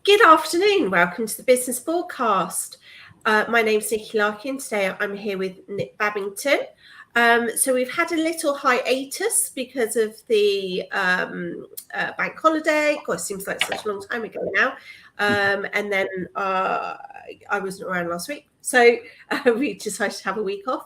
Good afternoon. Welcome to the Business Forecast. My name's Nikki Larkin. Today I'm here with Nick Babington. So we've had a little hiatus because of the bank holiday. God, it seems like such a long time ago now. And then I wasn't around last week. So we decided to have a week off.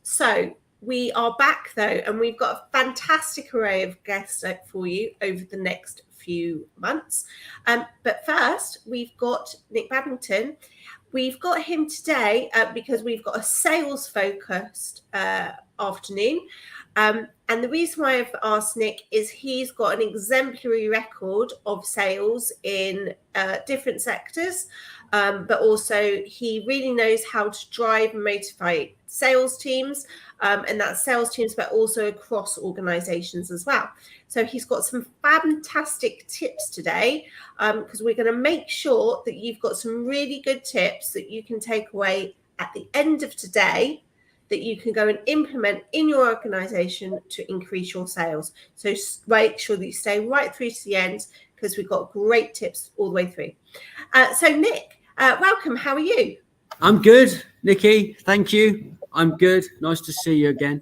So we are back though, and we've got a fantastic array of guests for you over the next few months. But first, we've got Nick Babington. We've got him today because we've got a sales-focused afternoon. And the reason why I've asked Nick is he's got an exemplary record of sales in different sectors, but also he really knows how to drive and motivate sales teams, and that's sales teams, but also across organizations as well. So he's got some fantastic tips today, because we're going to make sure that you've got some really good tips that you can take away at the end of today that you can go and implement in your organization to increase your sales. So make sure that you stay right through to the end, because we've got great tips all the way through. So Nick, welcome. How are you? I'm good, Nikki. Thank you. I'm good. Nice to see you again.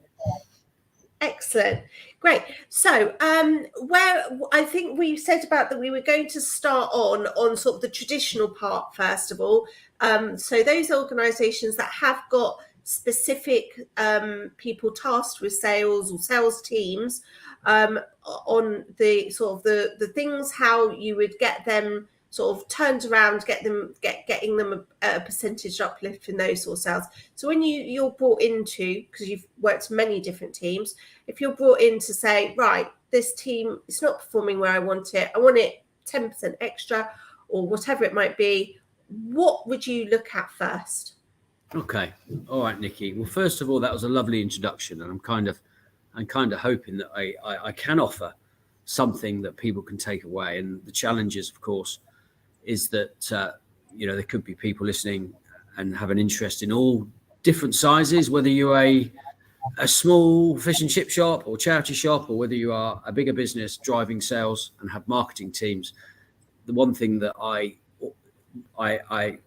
Excellent. Great. So where I think we said about that we were going to start on sort of the traditional part, first of all. So those organizations that have got specific people tasked with sales or sales teams, on the sort of the things, how you would get them sort of turned around, getting them a percentage uplift in those sort of sales. So when you're brought into, because you've worked many different teams, if you're brought in to say, right, this team is not performing where I want it 10% extra or whatever it might be, what would you look at first? Okay. All right, Nikki. Well, first of all, that was a lovely introduction, and I'm kind of hoping that I can offer something that people can take away. And the challenges, of course, is that there could be people listening and have an interest in all different sizes, whether you're a small fish and chip shop or charity shop, or whether you are a bigger business driving sales and have marketing teams. The one thing that I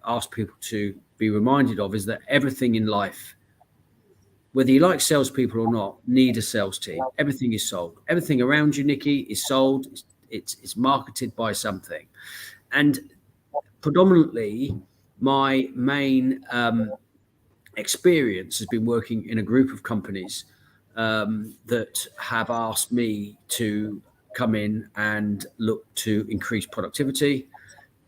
ask people to be reminded of is that everything in life, whether you like salespeople or not, need a sales team. Everything is sold. Everything around you, Nikki, is sold. It's marketed by something. And predominantly, my main experience has been working in a group of companies that have asked me to come in and look to increase productivity.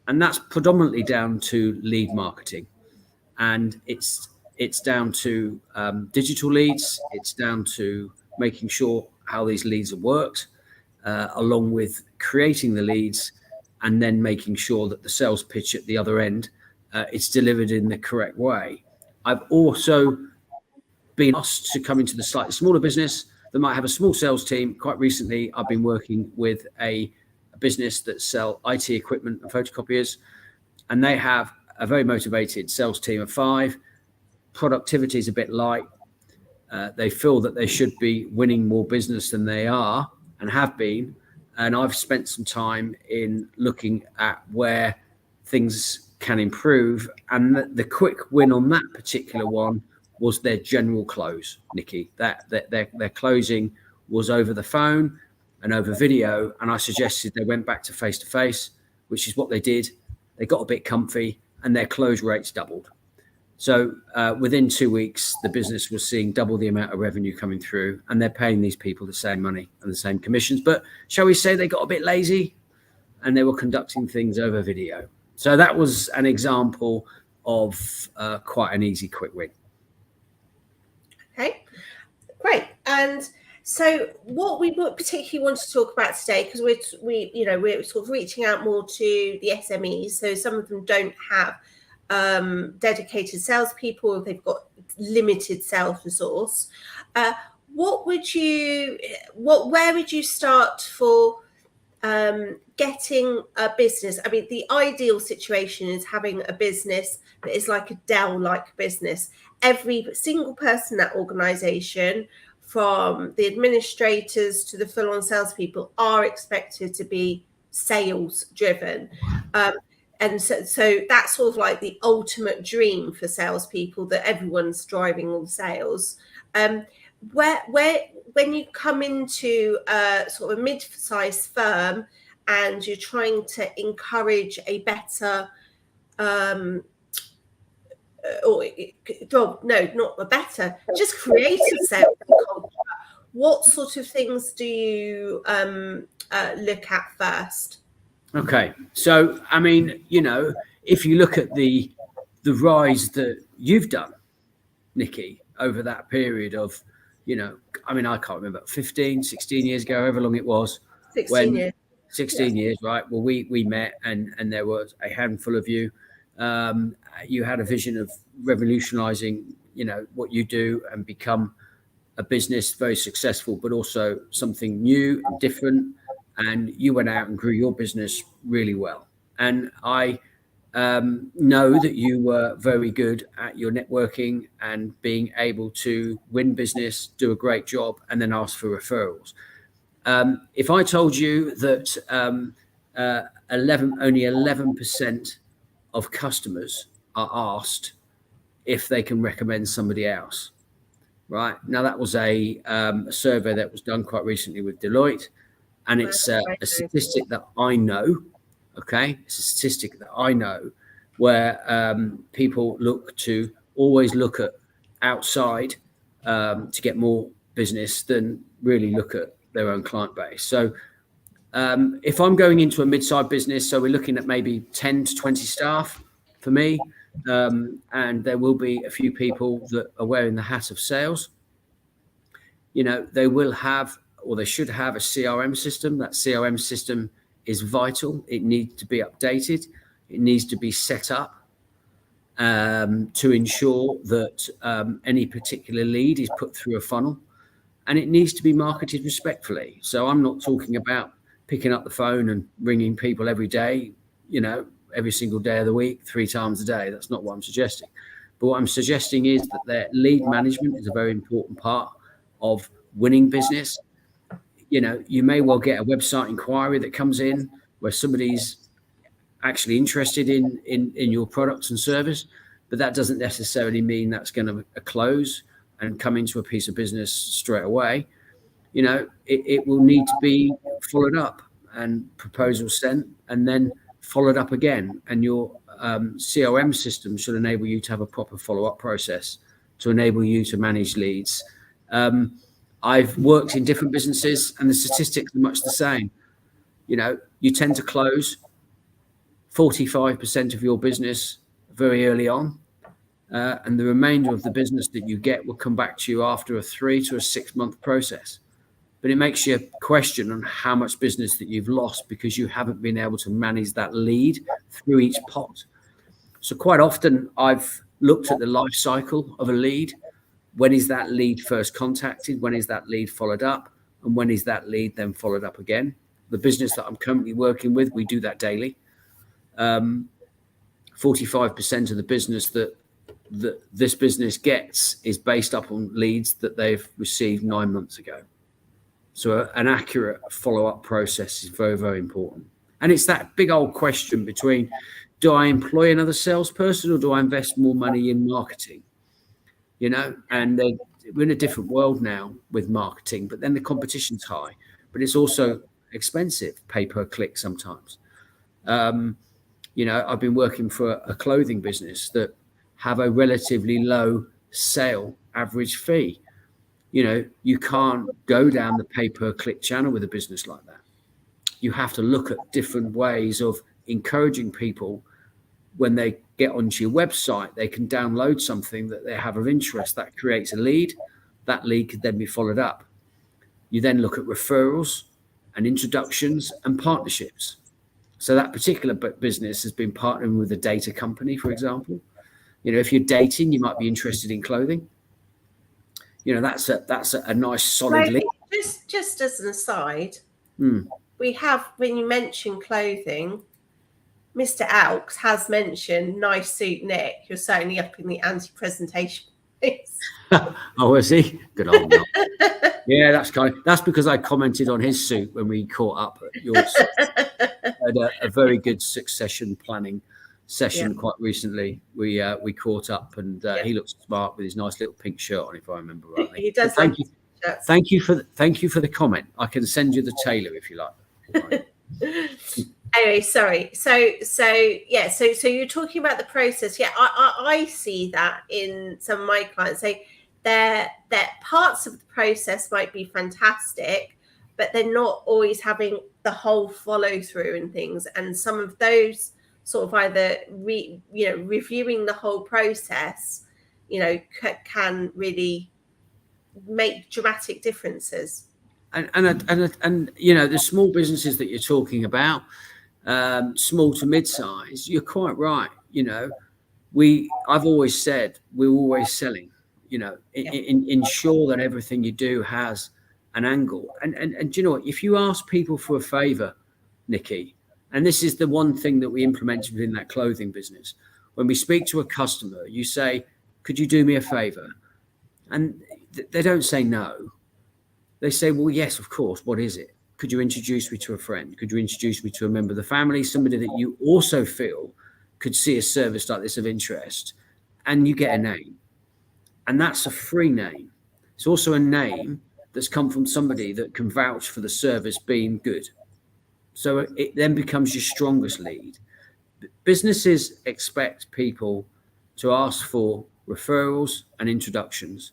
And that's predominantly down to lead marketing. And it's down to digital leads. It's down to making sure how these leads are worked, along with creating the leads and then making sure that the sales pitch at the other end is delivered in the correct way. I've also been asked to come into the slightly smaller business that might have a small sales team. Quite recently, I've been working with a business that sell IT equipment and photocopiers, and they have a very motivated sales team of 5. Productivity is a bit light. They feel that they should be winning more business than they are and have been. And I've spent some time in looking at where things can improve. And the quick win on that particular one was their general close, Nikki. That their closing was over the phone and over video. And I suggested they went back to face, which is what they did. They got a bit comfy and their close rates doubled. So within 2 weeks, the business was seeing double the amount of revenue coming through, and they're paying these people the same money and the same commissions. But shall we say they got a bit lazy and they were conducting things over video. So that was an example of quite an easy, quick win. Okay, great. And so what we particularly want to talk about today, because we're sort of reaching out more to the SMEs. So some of them don't have dedicated salespeople, or they've got limited sales resource. Where would you start for getting a business? I mean, the ideal situation is having a business that is like a Dell-like business. Every single person in that organization, from the administrators to the full-on salespeople, are expected to be sales driven. And so that's sort of like the ultimate dream for salespeople, that everyone's driving all the sales. Where when you come into a sort of a mid-sized firm and you're trying to encourage a better not a better, just creative sales culture, what sort of things do you look at first? Okay, so I mean, if you look at the rise that you've done, Nikki, over that period of, I mean, I can't remember, 15, 16 years ago, however long it was. 16 years. 16 years, right? Well, we met and there was a handful of you. You had a vision of revolutionizing, what you do and become a business very successful, but also something new and different. And you went out and grew your business really well. And I know that you were very good at your networking and being able to win business, do a great job, and then ask for referrals. If I told you that only 11% of customers are asked if they can recommend somebody else, right? Now, that was a survey that was done quite recently with Deloitte. And it's a statistic that I know, okay? It's a statistic that I know where people always look at outside to get more business than really look at their own client base. So if I'm going into a mid-sized business, so we're looking at maybe 10 to 20 staff for me, and there will be a few people that are wearing the hat of sales, they will have, or they should have, a CRM system. That CRM system is vital. It needs to be updated. It needs to be set up to ensure that any particular lead is put through a funnel, and it needs to be marketed respectfully. So I'm not talking about picking up the phone and ringing people every day, every single day of the week, 3 times a day. That's not what I'm suggesting. But what I'm suggesting is that their lead management is a very important part of winning business. You may well get a website inquiry that comes in where somebody's actually interested in your products and service, but that doesn't necessarily mean that's going to close and come into a piece of business straight away. It will need to be followed up and proposals sent and then followed up again. And your CRM system should enable you to have a proper follow-up process to enable you to manage leads. I've worked in different businesses and the statistics are much the same. You tend to close 45% of your business very early on, and the remainder of the business that you get will come back to you after a 3 to 6 month process. But it makes you question on how much business that you've lost because you haven't been able to manage that lead through each pot. So quite often I've looked at the life cycle of a lead. When is that lead first contacted? When is that lead followed up? And when is that lead then followed up again? The business that I'm currently working with, we do that daily. 45% of the business that this business gets is based up on leads that they've received 9 months ago. So an accurate follow-up process is very, very important. And it's that big old question between, do I employ another salesperson or do I invest more money in marketing? And we're in a different world now with marketing, but then the competition's high, but it's also expensive, pay per click sometimes. I've been working for a clothing business that have a relatively low sale average fee. You can't go down the pay per click channel with a business like that. You have to look at different ways of encouraging people. When they get onto your website, they can download something that they have of interest. That creates a lead. That lead could then be followed up. You then look at referrals and introductions and partnerships. So that particular business has been partnering with a data company, for example. If you're dating, you might be interested in clothing. That's a nice solid lead. Just as an aside, we have, when you mention clothing, Mr. Alks has mentioned nice suit, Nick. You're certainly upping the ante presentation Oh, was he? Good old Knock. Yeah, that's because I commented on his suit when we caught up at yours. Had a very good succession planning session quite recently. We caught up, and he looks smart with his nice little pink shirt on, if I remember rightly. He does. Thank you. Thank you for the comment. I can send you the tailor if you like. Anyway, sorry. So you're talking about the process. Yeah, I see that in some of my clients. So their parts of the process might be fantastic, but they're not always having the whole follow through and things. And some of those sort of either reviewing the whole process, can really make dramatic differences. And the small businesses that you're talking about, small to mid-size, you're quite right. I've always said we're always selling. Ensure that everything you do has an angle. And do you know what? If you ask people for a favour, Nikki, and this is the one thing that we implemented within that clothing business, when we speak to a customer, you say, "Could you do me a favour?" And they don't say no. They say, "Well, yes, of course. What is it? Could you introduce me to a friend? Could you introduce me to a member of the family, somebody that you also feel could see a service like this of interest?" And you get a name. And that's a free name. It's also a name that's come from somebody that can vouch for the service being good. So it then becomes your strongest lead. Businesses expect people to ask for referrals and introductions.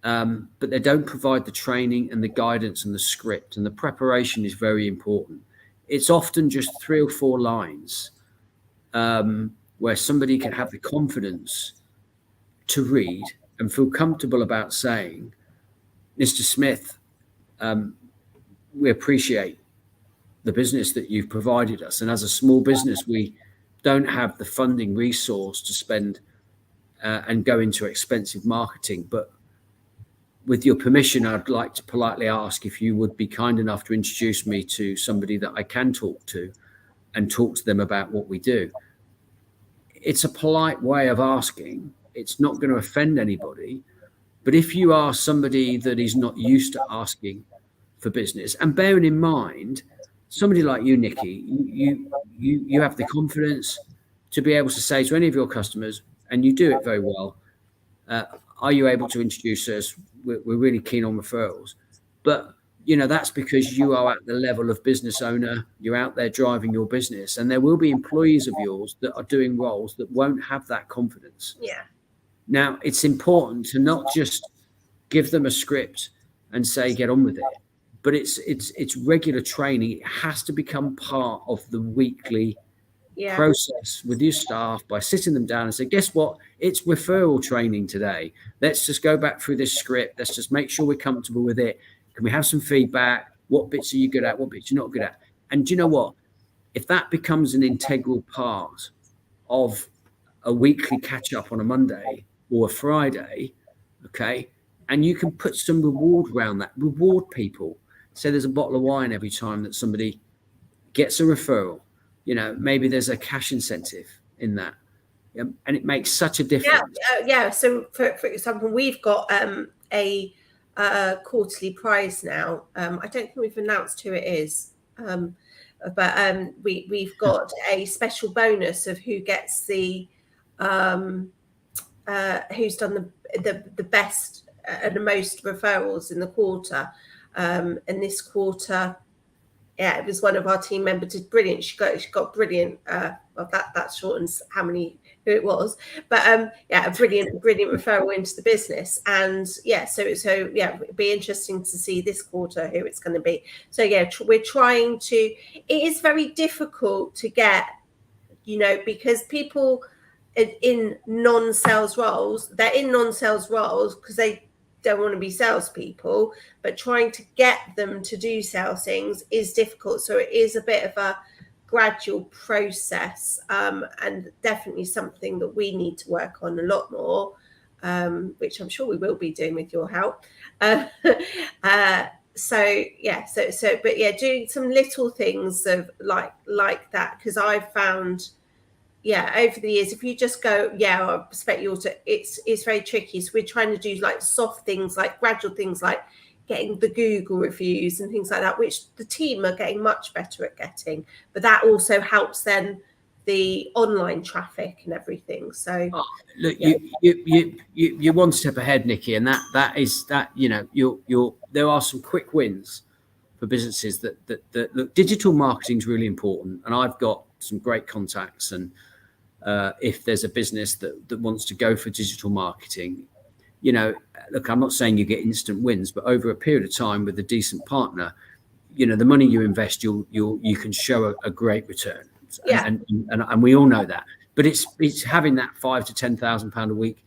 But they don't provide the training and the guidance and the script, and the preparation is very important. It's often just 3 or 4 lines where somebody can have the confidence to read and feel comfortable about saying, "Mr. Smith, we appreciate the business that you've provided us. And as a small business, we don't have the funding resource to spend and go into expensive marketing. But with your permission, I'd like to politely ask if you would be kind enough to introduce me to somebody that I can talk to and talk to them about what we do." It's a polite way of asking. It's not going to offend anybody. But if you are somebody that is not used to asking for business, and bearing in mind, somebody like you, Nikki, you have the confidence to be able to say to any of your customers, and you do it very well, "Are you able to introduce us? We're really keen on referrals." But that's because you are at the level of business owner. You're out there driving your business, and there will be employees of yours that are doing roles that won't have that confidence. Yeah. Now, it's important to not just give them a script and say, "Get on with it," but it's regular training. It has to become part of the weekly process with your staff by sitting them down and say, "Guess what? It's referral training today. Let's just go back through this script. Let's just make sure we're comfortable with it. Can we have some feedback? What bits are you good at? What bits you're not good at?" And do you know what? If that becomes an integral part of a weekly catch up on a Monday or a Friday, okay, and you can put some reward around that, reward people. Say there's a bottle of wine every time that somebody gets a referral. Maybe there's a cash incentive in that. And it makes such a difference. So for example, we've got a quarterly prize now. I don't think we've announced who it is, but we've got a special bonus of who gets the who's done the best and the most referrals in the quarter. And this quarter, it was one of our team members did brilliant. She got brilliant. Well, that shortens who it was, but a brilliant referral into the business. And so it'd be interesting to see this quarter who it's going to be. So we're trying to. It is very difficult to get, because people in non-sales roles, they're in non-sales roles because they don't want to be salespeople, but trying to get them to do sales things is difficult. So it is a bit of a gradual process, and definitely something that we need to work on a lot more, which I'm sure we will be doing with your help. But doing some little things of like that, because I've found over the years, if you just go, I expect you to, it's very tricky. So we're trying to do like soft things, like gradual things, like getting the Google reviews and things like that, which the team are getting much better at getting. But that also helps then the online traffic and everything. So look, you're one step ahead, Nikki, and that is there are some quick wins for businesses that look. Digital marketing is really important, and I've got some great contacts. And if there's a business that wants to go for digital marketing, look, I'm not saying you get instant wins, but over a period of time with a decent partner, the money you invest, you can show a great return. And we all know that. But it's having that £5,000 to £10,000 a week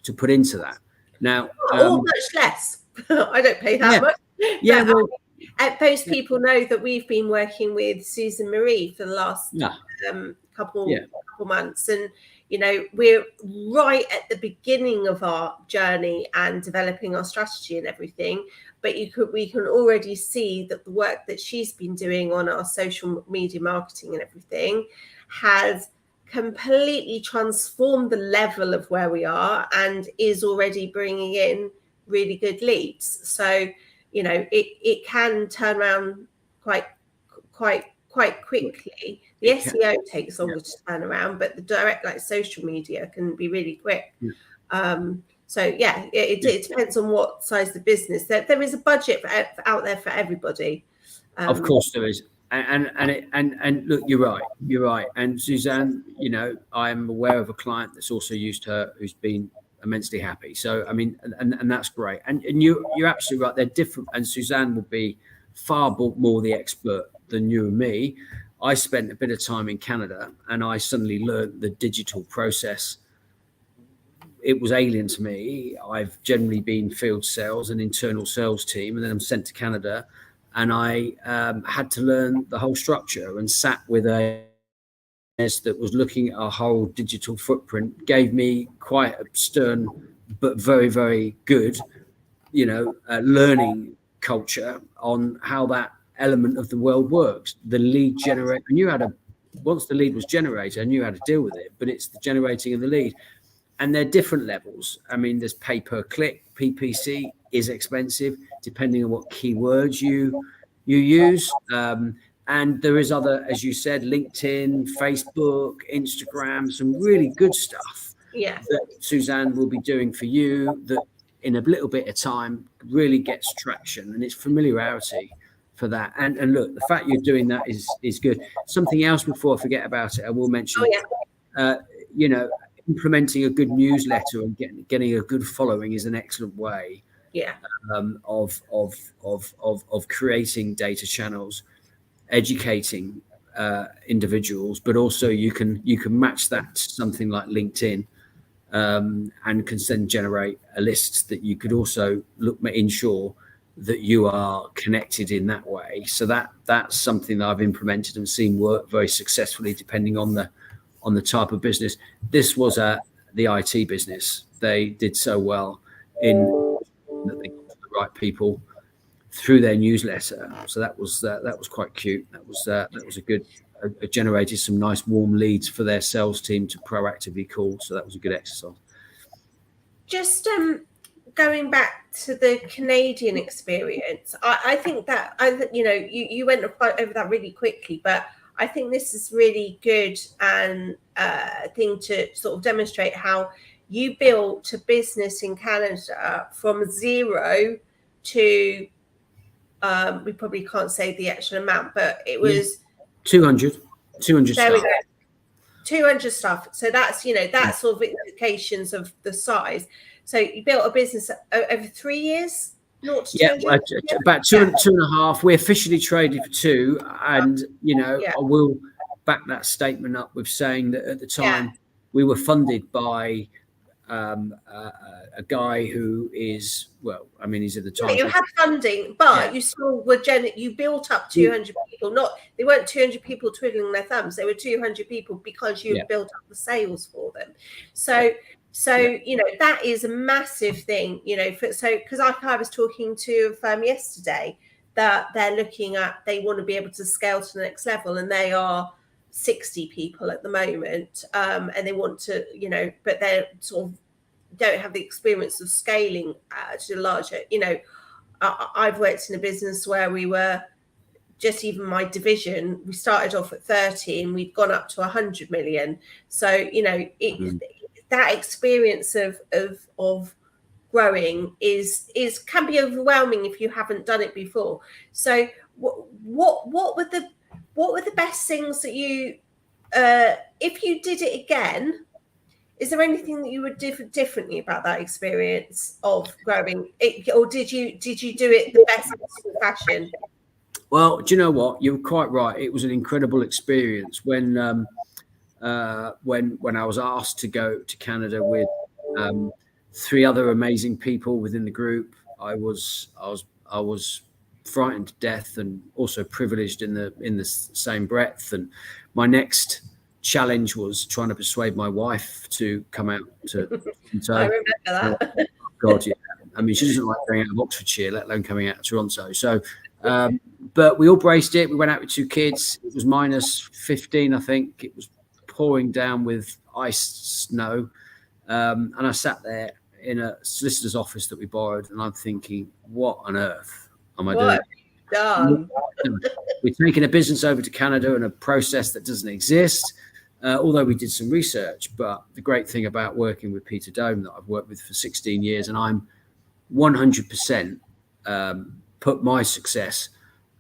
to put into that. Now, or much less. I don't pay that much. Yeah, well, those people know that we've been working with Susan Marie for the last couple months, and we're right at the beginning of our journey and developing our strategy and everything. But we can already see that the work that she's been doing on our social media marketing and everything has completely transformed the level of where we are and is already bringing in really good leads. So it can turn around quite quickly. The SEO takes longer to turn around, but the direct, like social media, can be really quick. It depends on what size the business. There is a budget out there for everybody. Of course there is. And look, you're right. And Suzanne, I'm aware of a client that's also used her, who's been immensely happy. So I mean, and that's great. And you're absolutely right. They're different. And Suzanne will be far more the expert than you and me. I spent a bit of time in Canada, and I suddenly learned the digital process. It was alien to me. I've generally been field sales and internal sales team, and then I'm sent to Canada, and I had to learn the whole structure, and sat with a that was looking at our whole digital footprint, gave me quite a stern but very, very good, learning culture on how that element of the world works. The lead generator, once the lead was generated, I knew how to deal with it, but it's the generating of the lead. And they're different levels. I mean, there's pay per click, PPC is expensive, depending on what keywords you use. And there is other, as you said, LinkedIn, Facebook, Instagram, some really good stuff that Suzanne will be doing for you that in a little bit of time really gets traction, and it's familiarity for that. And look, the fact you're doing that is good. Something else before I forget about it, I will mention, implementing a good newsletter and getting a good following is an excellent way of creating data channels, educating individuals, but also you can match that to something like LinkedIn, and can then generate a list that you could also ensure that you are connected in that way. So that's something that I've implemented and seen work very successfully, depending on the type of business. This was the IT business. They did so well in that they got the right people through their newsletter. So that was quite cute. That was a good. Generated some nice warm leads for their sales team to proactively call. So that was a good exercise. Just going back to the Canadian experience, I think that you went over that really quickly, but I think this is really good and thing to sort of demonstrate how you built a business in Canada from zero to we probably can't say the actual amount, but it was 200 staff. 200 staff. So that's that's sort of indications of the size. So you built a business over 3 years. About two and a half. We officially traded for 2, and I will back that statement up with saying that at the time we were funded by a guy who is, he's at the time. You had funding, but you still were you built up 200 people. They weren't 200 people twiddling their thumbs. They were 200 people because you built up the sales for them. So that is a massive thing, because I was talking to a firm yesterday that they're looking at, they want to be able to scale to the next level, and they are 60 people at the moment, and they want to, but they're sort of don't have the experience of scaling to larger. I've worked in a business where we were just even my division, we started off at 30 and we'd gone up to 100 million. So, that experience of growing can be overwhelming if you haven't done it before. So what were the best things that you, if you did it again, is there anything that you would do differently about that experience of growing it, or did you do it the best fashion? Well, do you know what? You're quite right. It was an incredible experience when I was asked to go to Canada with 3 other amazing people within the group. I was frightened to death and also privileged in the same breath. And my next challenge was trying to persuade my wife to come out to. I remember that. God, yeah. I mean, she doesn't like going out of Oxfordshire, let alone coming out of Toronto. So. But we all braced it. We went out with 2 kids. It was minus 15, I think. It was pouring down with ice, snow. And I sat there in a solicitor's office that we borrowed, and I'm thinking, what on earth am I doing? Done. We're taking a business over to Canada and a process that doesn't exist, although we did some research. But the great thing about working with Peter Dome, that I've worked with for 16 years, and I'm 100% put my success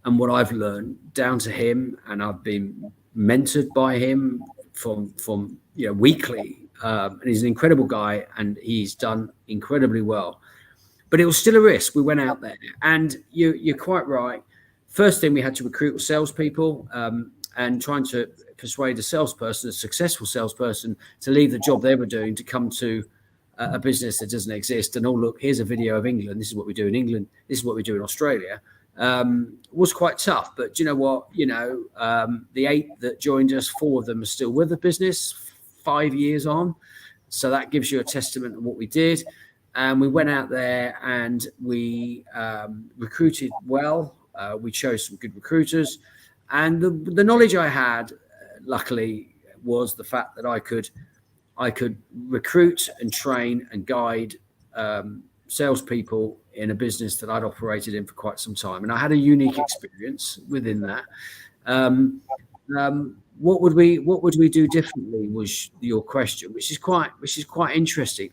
and what I've learned down to him, and I've been mentored by him from weekly. And he's an incredible guy, and he's done incredibly well. But it was still a risk. We went out there, and you're quite right. First thing we had to recruit was salespeople, and trying to persuade a successful salesperson, to leave the job they were doing to come to a business that doesn't exist. And look, here's a video of England. This is what we do in England. This is what we do in Australia. Was quite tough. But do you know what? The 8 that joined us, 4 of them are still with the business 5 years on. So that gives you a testament of what we did. And we went out there and we recruited well. We chose some good recruiters. And the knowledge I had, luckily, was the fact that I could recruit and train and guide salespeople in a business that I'd operated in for quite some time, and I had a unique experience within that. What would we do differently was your question, which is quite interesting.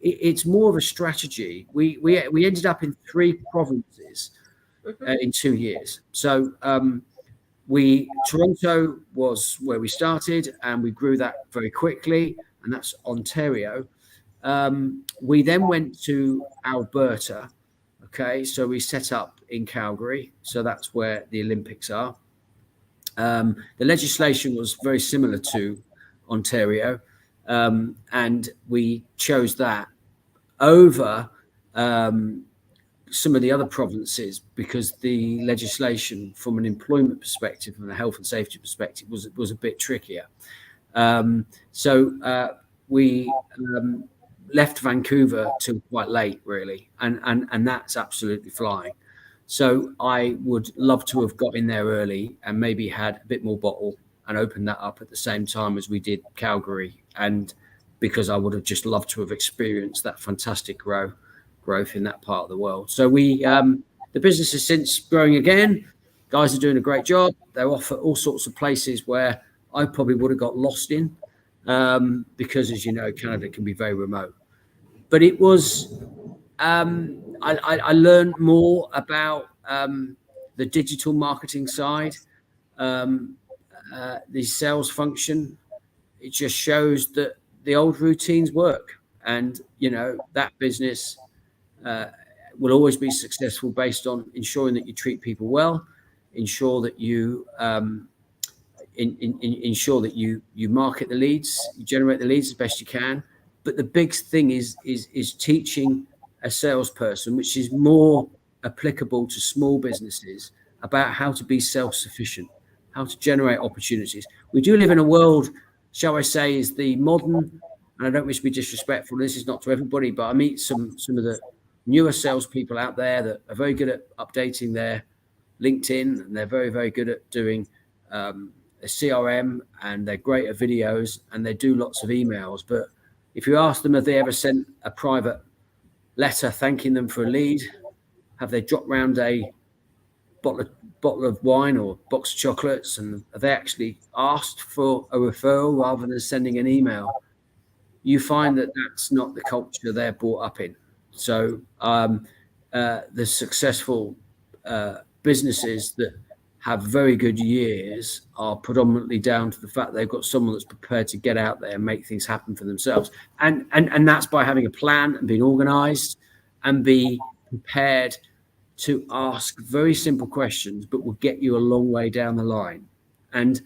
It's more of a strategy. We ended up in 3 provinces in 2 years. So Toronto was where we started, and we grew that very quickly, and that's Ontario. We then went to Alberta. Okay, so we set up in Calgary, so that's where the Olympics are. The legislation was very similar to Ontario, and we chose that over some of the other provinces because the legislation from an employment perspective and a health and safety perspective was a bit trickier. So we left Vancouver till quite late, really, and that's absolutely flying. So I would love to have got in there early and maybe had a bit more bottle and opened that up at the same time as we did Calgary, and because I would have just loved to have experienced that fantastic growth in that part of the world. So the business is since growing again. Guys are doing a great job. They're off at all sorts of places where I probably would have got lost in, because, as you know, Canada can be very remote. But it was, I learned more about the digital marketing side, the sales function. It just shows that the old routines work, and that business will always be successful based on ensuring that you treat people well, ensure that you ensure that you market the leads, you generate the leads as best you can. But the big thing is teaching a salesperson, which is more applicable to small businesses, about how to be self-sufficient, how to generate opportunities. We do live in a world, shall I say, is the modern, and I don't wish to be disrespectful, this is not to everybody, but I meet some of the newer salespeople out there that are very good at updating their LinkedIn, and they're very, very good at doing a CRM and they're great at videos and they do lots of emails. But if you ask them, have they ever sent a private letter thanking them for a lead? Have they dropped round a bottle of wine or box of chocolates? And have they actually asked for a referral rather than sending an email? You find that that's not the culture they're brought up in. So the successful businesses that have very good years are predominantly down to the fact they've got someone that's prepared to get out there and make things happen for themselves. And that's by having a plan and being organized and be prepared to ask very simple questions, but will get you a long way down the line. And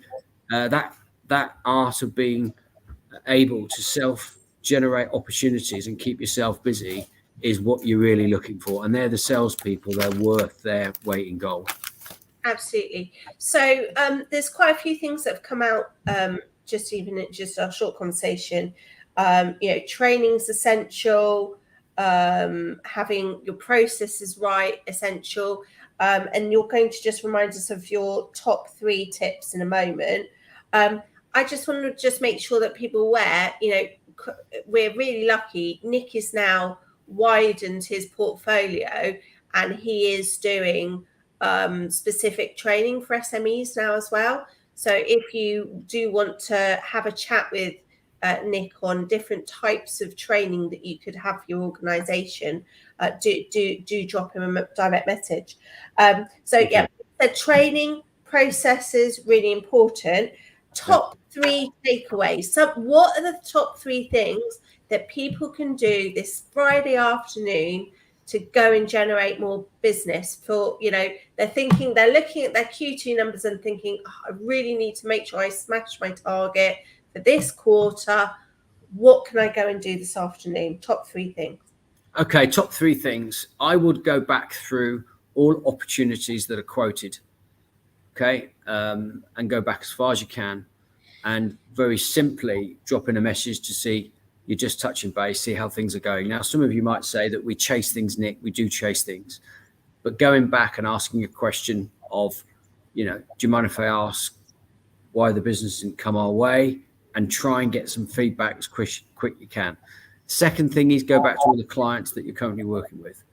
that art of being able to self-generate opportunities and keep yourself busy is what you're really looking for. And they're the salespeople. They're worth their weight in gold. Absolutely. So there's quite a few things that have come out just our short conversation. Training's essential. Having your processes right, essential. And you're going to just remind us of your top 3 tips in a moment. I just want to just make sure that people are aware, we're really lucky. Nick is now widened his portfolio and he is doing specific training for SMEs now as well. So if you do want to have a chat with Nick on different types of training that you could have for your organization, do drop him a direct message. The training processes really important. Top 3 takeaways. So what are the top 3 things that people can do this Friday afternoon to go and generate more business? For they're looking at their Q2 numbers and thinking, I really need to make sure I smash my target for this quarter. What can I go and do this afternoon? Top 3 things. Okay, top 3 things. I would go back through all opportunities that are quoted. Okay, and go back as far as you can, and very simply drop in a message to see you're just touching base, see how things are going. Now, some of you might say that we chase things, Nick. We do chase things, but going back and asking a question of, do you mind if I ask why the business didn't come our way, and try and get some feedback as quick you can. Second thing is go back to all the clients that you're currently working with.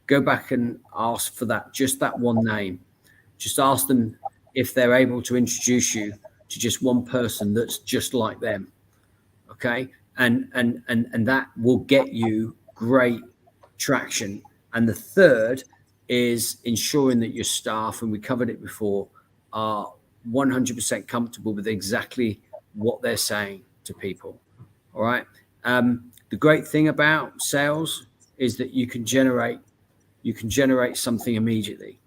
Go back and ask for just that one name. Just ask them if they're able to introduce you to just one person that's just like them. Okay. And that will get you great traction. And the third is ensuring that your staff, and we covered it before, are 100% comfortable with exactly what they're saying to people. All right. The great thing about sales is that you can generate something immediately.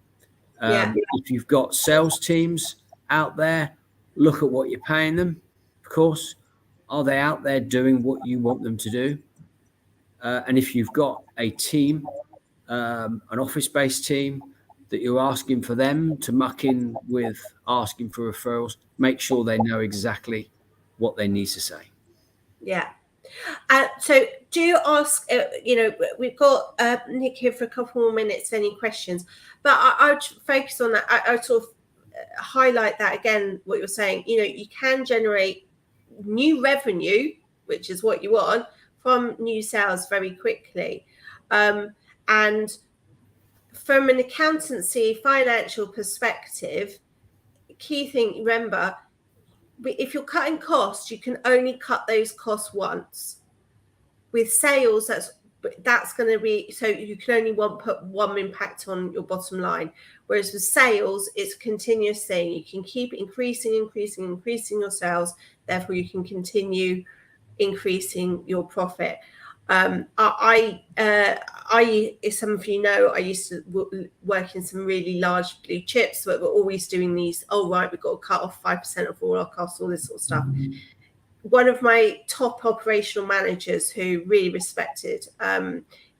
If you've got sales teams out there, look at what you're paying them. Of course, are they out there doing what you want them to do? And if you've got a team, an office-based team, that you're asking for them to muck in with asking for referrals, make sure they know exactly what they need to say. Yeah. So do ask, we've got Nick here for a couple more minutes, any questions, but I would focus on that. I would sort of highlight that again, what you're saying. You can generate new revenue, which is what you want, from new sales very quickly. And from an accountancy financial perspective, key thing, remember, if you're cutting costs, you can only cut those costs once. With sales, that's going to be, so you can only put one impact on your bottom line. Whereas with sales, it's a continuous thing. You can keep increasing your sales. Therefore, you can continue increasing your profit. I, as some of you know, I used to work in some really large blue chips, but we're always doing these. Oh, right, we've got to cut off 5% of all our costs, all this sort of stuff. One of my top operational managers, who really respected,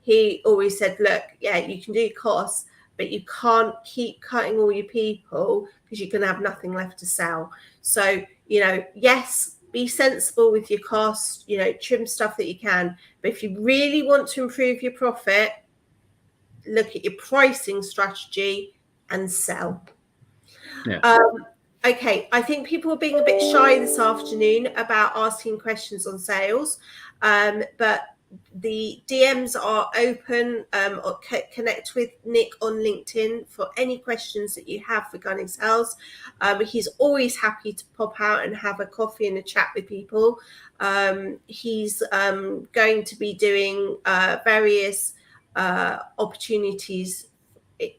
he always said, look, yeah, you can do costs, but you can't keep cutting all your people because you're going to have nothing left to sell. So, yes, be sensible with your costs, trim stuff that you can. But if you really want to improve your profit, look at your pricing strategy and sell. Yeah. Okay, I think people are being a bit shy this afternoon about asking questions on sales, but the DMs are open. Or connect with Nick on LinkedIn for any questions that you have regarding sales. He's always happy to pop out and have a coffee and a chat with people. He's going to be doing various opportunities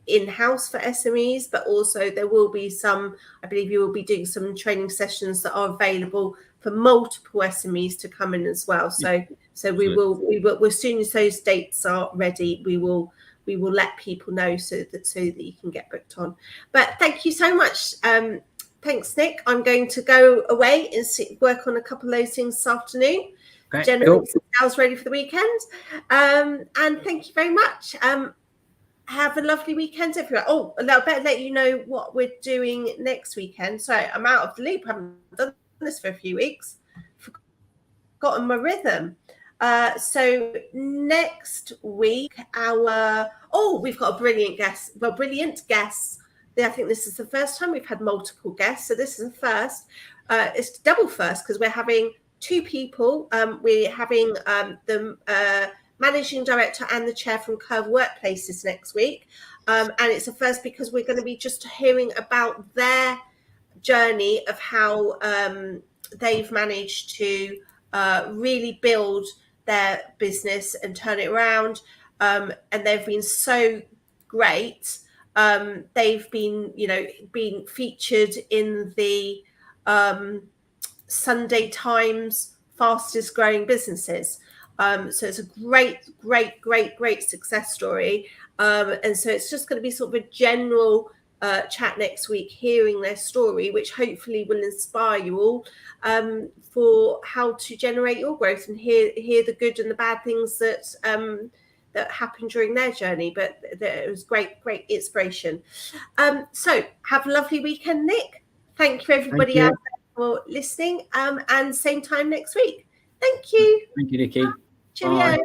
in-house for SMEs, but also there will be some, I believe you will be doing some training sessions that are available for multiple SMEs to come in as well. So we will as soon as those dates are ready, we will let people know so that you can get booked on. But thank you so much. Thanks, Nick. I'm going to go away and work on a couple of those things this afternoon. Okay, Generate some sales ready for the weekend. And thank you very much. Have a lovely weekend, everyone. Oh, I better let you know what we're doing next weekend. Sorry, I'm out of the loop. I haven't done this for a few weeks. Forgotten my rhythm. So next week, we've got a brilliant guest. Well, brilliant guests. I think this is the first time we've had multiple guests. So this is the first. It's double first because we're having two people. We're having the managing director and the chair from Curve Workplaces next week. And it's the first because we're going to be just hearing about their journey of how they've managed to really build their business and turn it around. And they've been so great. They've been, been featured in the Sunday Times fastest growing businesses. So it's a great success story. And so it's just going to be sort of a general chat next week, hearing their story, which hopefully will inspire you all for how to generate your growth and hear the good and the bad things that that happened during their journey. But it was great inspiration. So have a lovely weekend, Nick. Thank you, everybody out there for listening. And same time next week. Thank you. Thank you, Nikki. Cheerio. Bye.